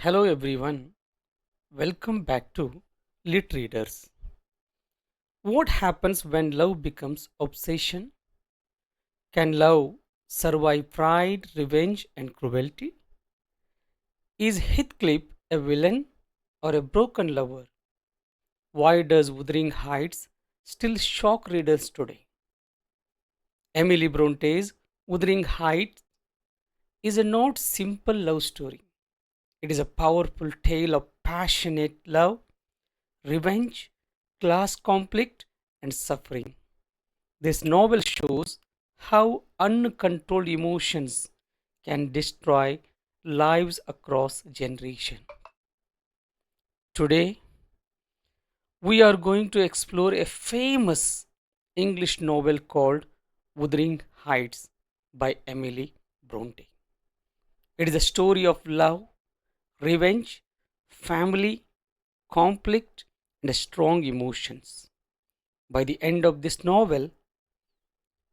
Hello everyone, welcome back to Lit Readers. What happens when love becomes obsession? Can love survive pride, revenge, and cruelty? Is Heathcliff a villain or a broken lover? Why does Wuthering Heights still shock readers today? Emily Bronte's Wuthering Heights is a not simple love story. It is a powerful tale of passionate love, revenge, class conflict, and suffering. This novel shows how uncontrolled emotions can destroy lives across generations. Today, we are going to explore a famous English novel called Wuthering Heights by Emily Brontë. It is a story of love, revenge, family, conflict, and strong emotions. By the end of this novel,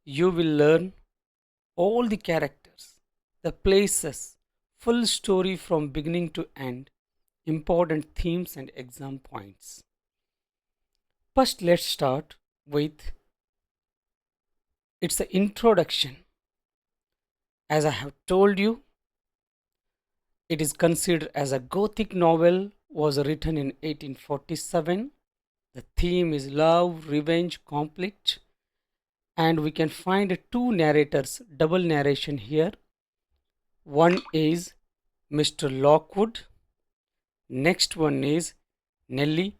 you will learn all the characters, the places, full story from beginning to end, important themes and exam points. First, let's start with its introduction. As I have told you, it is considered as a Gothic novel, was written in 1847. The theme is love, revenge, conflict, and we can find two narrators, double narration here. One is Mr. Lockwood. Next one is Nellie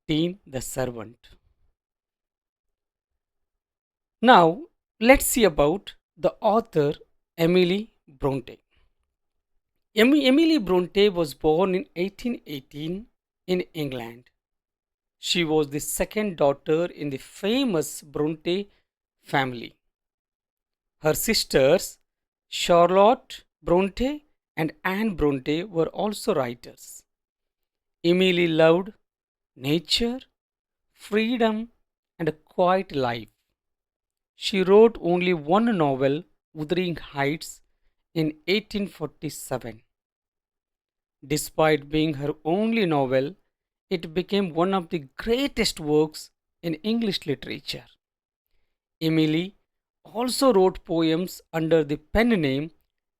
Dean the servant. Now let's see about the author Emily Brontë. Emily Brontë was born in 1818 in England. She was the second daughter in the famous Brontë family. Her sisters Charlotte Brontë and Anne Brontë were also writers. Emily loved nature, freedom, and a quiet life. She wrote only one novel, Wuthering Heights, in 1847. Despite being her only novel, it became one of the greatest works in English literature. Emily also wrote poems under the pen name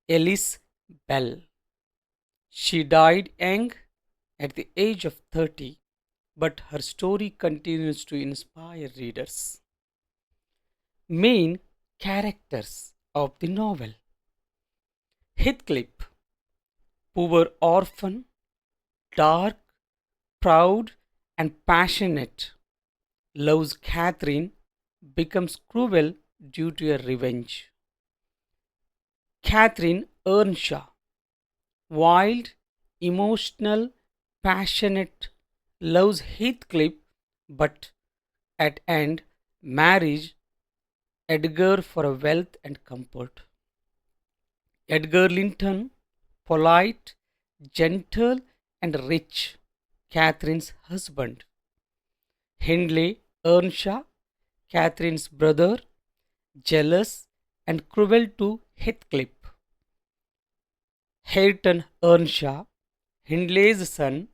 Alice Bell. She died young at the age of 30, but her story continues to inspire readers. Main characters of the novel: Heathcliff, poor orphan, dark, proud, and passionate, loves Catherine, becomes cruel due to her revenge. Catherine Earnshaw, wild, emotional, passionate, loves Heathcliff, but at end marries Edgar for a wealth and comfort. Edgar Linton, polite, gentle, and rich, Catherine's husband. Hindley Earnshaw, Catherine's brother, jealous and cruel to Heathcliff. Hareton Earnshaw, Hindley's son,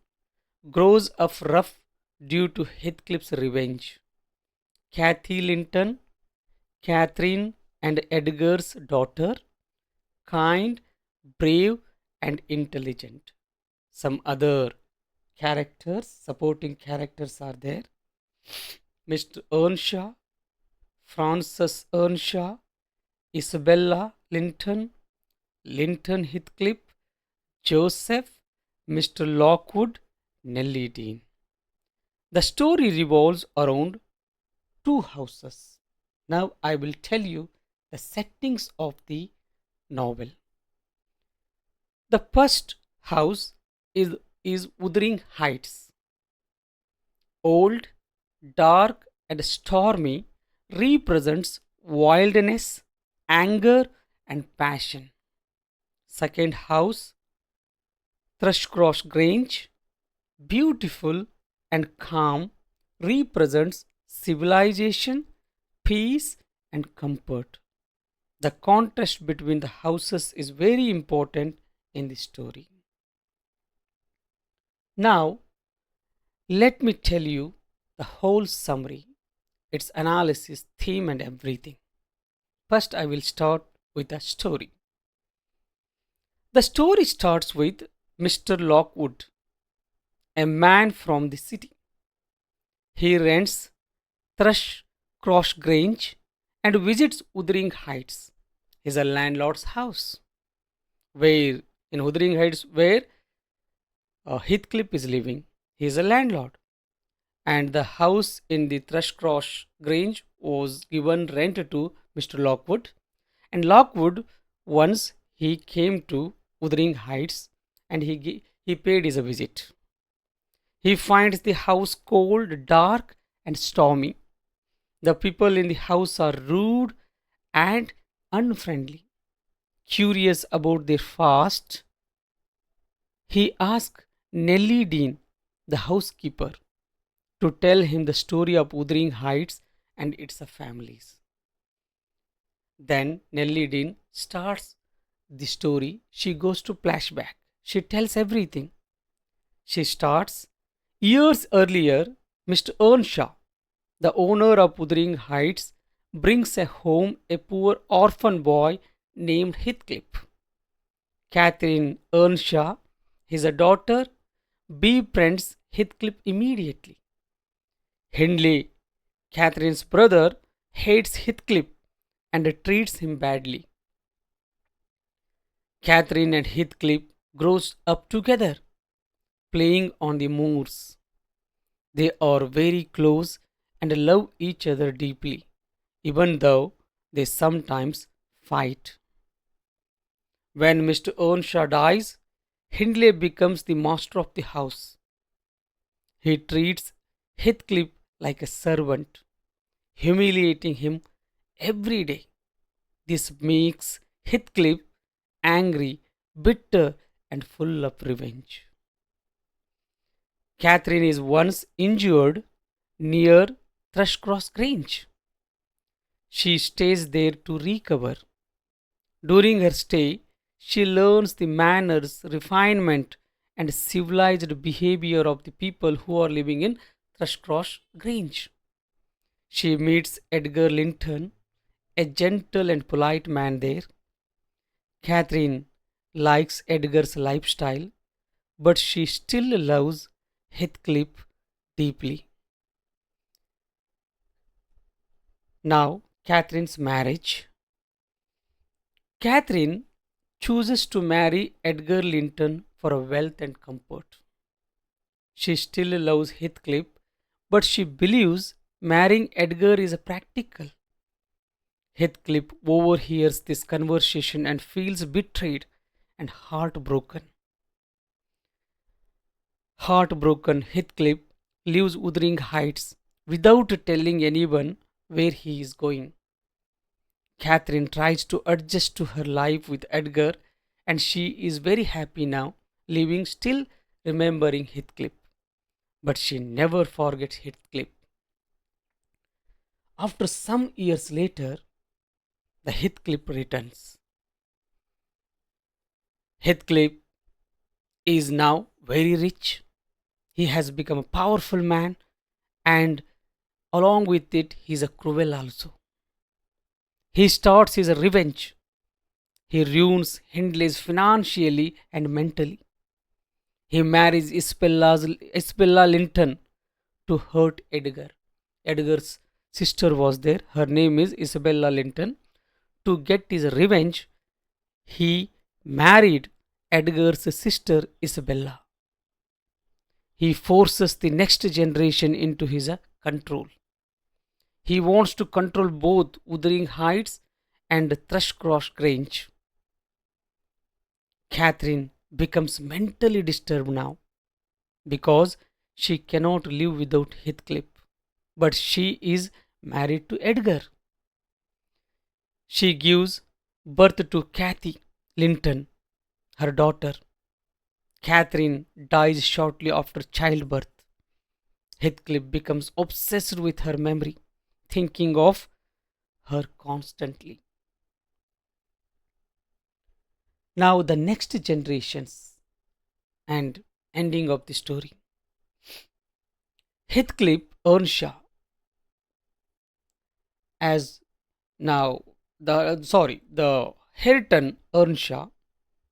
grows up rough due to Heathcliff's revenge. Cathy Linton, Catherine and Edgar's daughter, kind, brave, and intelligent. Some other characters, supporting characters are there. Mr. Earnshaw, Frances Earnshaw, Isabella Linton, Linton Heathcliff, Joseph, Mr. Lockwood, Nellie Dean. The story revolves around two houses. Now I will tell you the settings of the novel. The first house is Wuthering Heights. Old, dark, and stormy, represents wildness, anger, and passion. Second house, Thrushcross Grange, beautiful and calm, represents civilization, peace, and comfort. The contrast between the houses is very important in the story. Now, let me tell you the whole summary, its analysis, theme, and everything. First, I will start with a story. The story starts with Mr. Lockwood, a man from the city. He rents Thrush Cross Grange and visits Wuthering Heights. Is a landlord's house. Where in Wuthering Heights, where Heathcliff is living, he is a landlord. And the house in the Thrushcross Grange was given rent to Mr. Lockwood. And Lockwood, once he came to Wuthering Heights and he paid his visit. He finds the house cold, dark, and stormy. The people in the house are rude and unfriendly. Curious about their past, he asks Nellie Dean, the housekeeper, to tell him the story of Wuthering Heights and its families. Then Nellie Dean starts the story. She goes to flashback. She tells everything. She starts years earlier. Mr. Earnshaw, the owner of Wuthering Heights, brings home a poor orphan boy named Heathcliff. Catherine Earnshaw, his daughter, befriends Heathcliff immediately. Hindley, Catherine's brother, hates Heathcliff and treats him badly. Catherine and Heathcliff grows up together, playing on the moors. They are very close and love each other deeply, even though they sometimes fight. When Mr. Earnshaw dies, Hindley becomes the master of the house. He treats Heathcliff like a servant, humiliating him every day. This makes Heathcliff angry, bitter, and full of revenge. Catherine is once injured near Thrushcross Grange. She stays there to recover. During her stay, she learns the manners, refinement, and civilized behavior of the people who are living in Thrushcross Grange. She meets Edgar Linton, a gentle and polite man there. Catherine likes Edgar's lifestyle, but she still loves Heathcliff deeply. Now, Catherine's marriage. Catherine chooses to marry Edgar Linton for wealth and comfort. She still loves Heathcliff, but she believes marrying Edgar is practical. Heathcliff overhears this conversation and feels betrayed and heartbroken. Heartbroken, Heathcliff leaves Wuthering Heights without telling anyone where he is going. Catherine tries to adjust to her life with Edgar, and she is very happy now, living still remembering Heathcliff. But she never forgets Heathcliff. After some years later, the Heathcliff returns. Heathcliff is now very rich. He has become a powerful man, and along with it, he is a cruel also. He starts his revenge. He ruins Hindley's financially and mentally. He marries Isabella Linton to hurt Edgar. Edgar's sister was there. Her name is Isabella Linton. To get his revenge, he married Edgar's sister Isabella. He forces the next generation into his control. He wants to control both Wuthering Heights and Thrushcross Grange. Catherine becomes mentally disturbed now because she cannot live without Heathcliff, but she is married to Edgar. She gives birth to Kathy Linton, her daughter. Catherine dies shortly after childbirth. Heathcliff becomes obsessed with her memory, thinking of her constantly. Now, the next generations and ending of the story. Heathcliff Earnshaw as now the Hareton Earnshaw,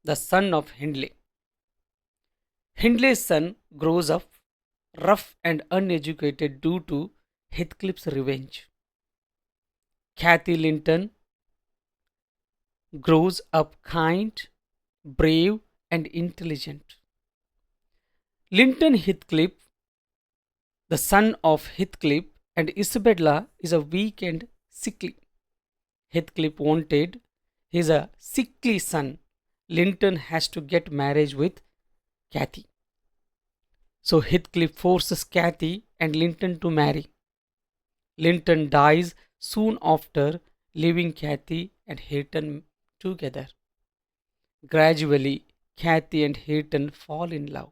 the son of Hindley. Hindley's son grows up rough and uneducated due to Heathcliff's revenge. Cathy Linton grows up kind, brave, and intelligent. Linton Heathcliff, the son of Heathcliff and Isabella, is a weak and sickly. Heathcliff wanted his a sickly son. Linton has to get married with Cathy. So Heathcliff forces Cathy and Linton to marry. Linton dies soon after, leaving Cathy and Hareton together. Gradually, Cathy and Hareton fall in love.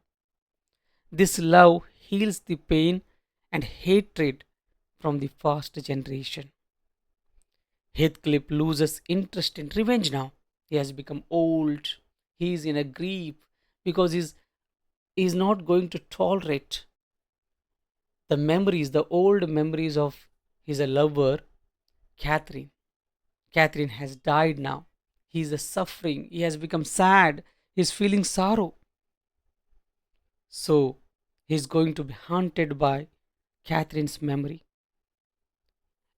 This love heals the pain and hatred from the first generation. Heathcliff loses interest in revenge now. He has become old. He is in a grief because he is not going to tolerate the old memories of his lover, Catherine. Catherine has died now. He is suffering. He has become sad. He is feeling sorrow. So he is going to be haunted by Catherine's memory.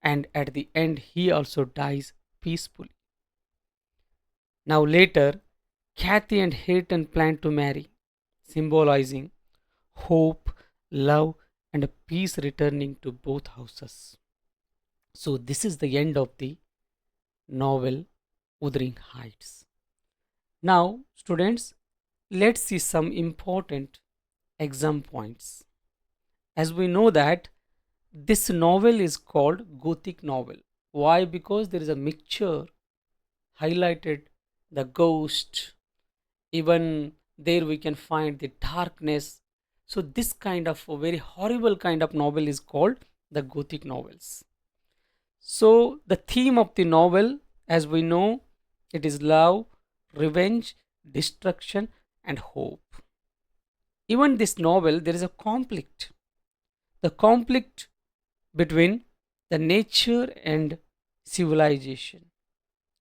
And at the end, he also dies peacefully. Now, later, Cathy and Hareton plan to marry, symbolizing hope, love, and a peace returning to both houses. So, this is the end of the novel Wuthering Heights. Now, students, let's see some important exam points. As we know that this novel is called Gothic novel. Why? Because there is a mixture highlighted the ghost, even there we can find the darkness. So this kind of a very horrible kind of novel is called the Gothic novels. So the theme of the novel, as we know, it is love, revenge, destruction, and hope. Even this novel, there is a conflict. The conflict between the nature and civilization.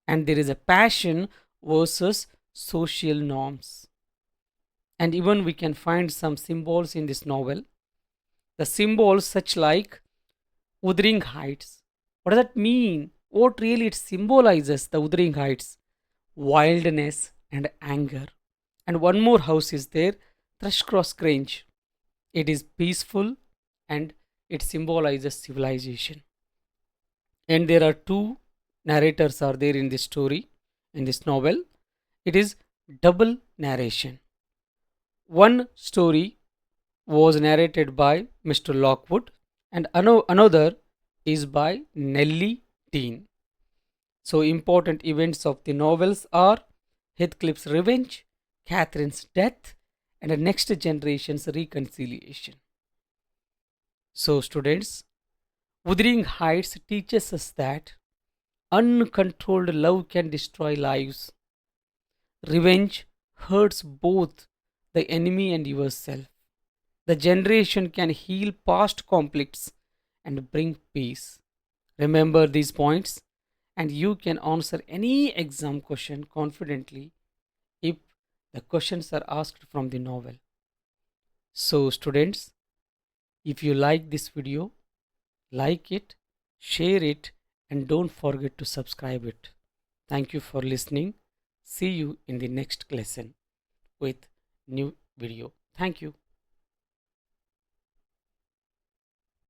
And there is a passion versus social norms. And even we can find some symbols in this novel. The symbols such like Wuthering Heights. What does that mean? What really it symbolizes, the Wuthering Heights? Wildness and anger. And one more house is there, Thrushcross Grange. It is peaceful and it symbolizes civilization. And there are two narrators are there in this story, in this novel. It is double narration. One story was narrated by Mr. Lockwood and another is by Nellie Dean. So important events of the novels are Heathcliff's revenge, Catherine's death, and the next generation's reconciliation. So students, Wuthering Heights teaches us that uncontrolled love can destroy lives. Revenge hurts both the enemy and yourself. The generation can heal past conflicts and bring peace. Remember these points, and you can answer any exam question confidently if the questions are asked from the novel. So, students, if you like this video, like it, share it, and don't forget to subscribe it. Thank you for listening. See you in the next lesson with new video. Thank you.